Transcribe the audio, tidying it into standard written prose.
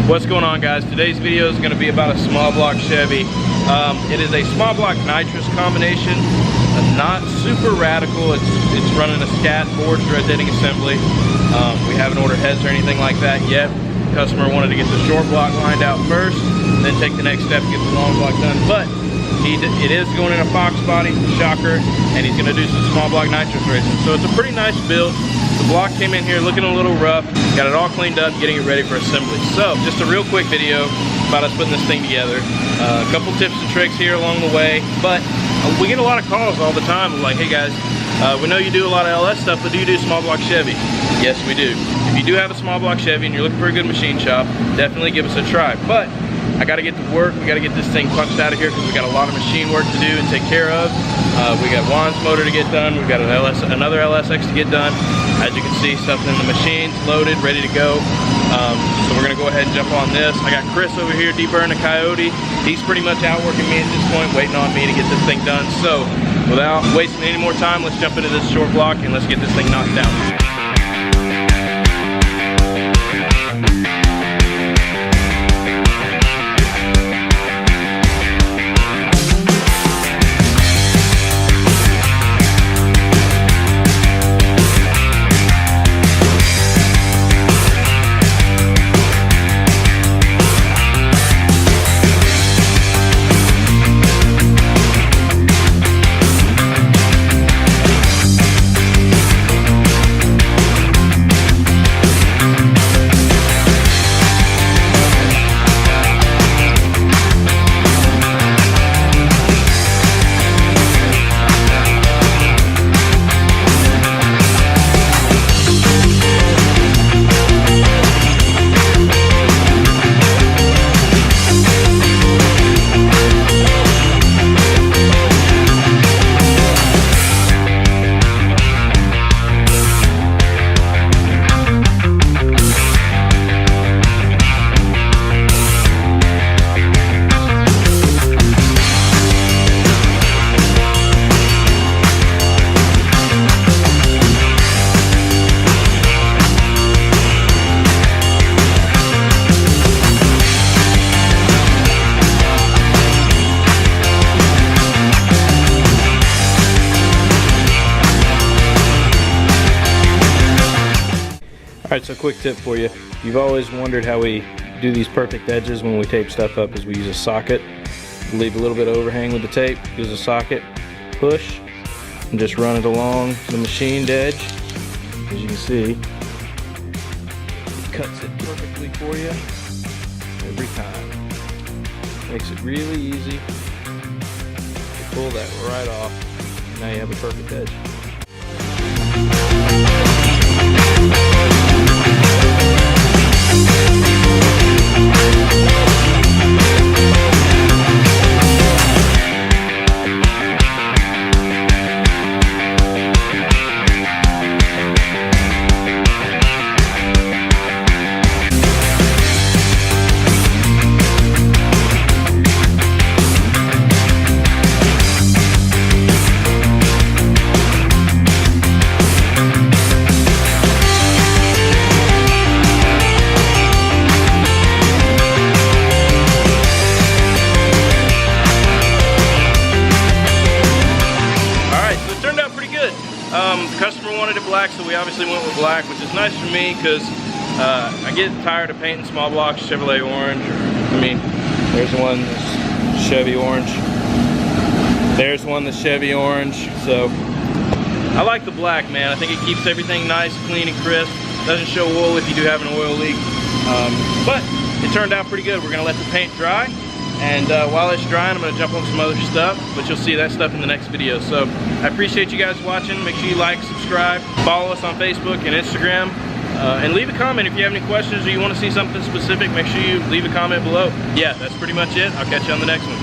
What's going on, guys? Today's video is going to be about a small block Chevy. It is a small block nitrous combination, not super radical. It's running a scat forged rotating assembly. We haven't ordered heads or anything like that yet. The customer wanted to get the short block lined out first, then take the next step to get the long block done. But it is going in a Fox body, shocker, and he's going to do some small block nitrous racing. So it's a pretty nice build. The block came in here looking a little rough, got it all cleaned up, getting it ready for assembly. So just a real quick video about us putting this thing together. A couple tips and tricks here along the way, but we get a lot of calls all the time like, hey guys, we know you do a lot of LS stuff, but do you do small block Chevy? Yes, we do. If you do have a small block Chevy and you're looking for a good machine shop, definitely give us a try. But I gotta get to work. We gotta get this thing punched out of here because we got a lot of machine work to do and take care of. We got Juan's motor to get done. We've got another LSX to get done. As you can see, stuff in the machine's loaded, ready to go. So we're gonna go ahead and jump on this. I got Chris over here deburring the Coyote. He's pretty much outworking me at this point, waiting on me to get this thing done. So without wasting any more time, let's jump into this short block and let's get this thing knocked out. Alright, so quick tip for you. You've always wondered how we do these perfect edges when we tape stuff up is we use a socket. Leave a little bit of overhang with the tape, use a socket, push, and just run it along the machined edge. As you can see, it cuts it perfectly for you every time. Makes it really easy to pull that right off. Now you have a perfect edge. The customer wanted it black, so we obviously went with black, which is nice for me because I get tired of painting small blocks Chevrolet orange. I mean, there's one that's Chevy orange. There's one that's Chevy orange. So I like the black, man. I think it keeps everything nice, clean, and crisp. Doesn't show oil if you do have an oil leak. But it turned out pretty good. We're gonna let the paint dry. And while it's drying, I'm going to jump on some other stuff, but you'll see that stuff in the next video. So I appreciate you guys watching. Make sure you like, subscribe, follow us on Facebook and Instagram, and leave a comment if you have any questions or you want to see something specific. Make sure you leave a comment below. Yeah, that's pretty much it. I'll catch you on the next one.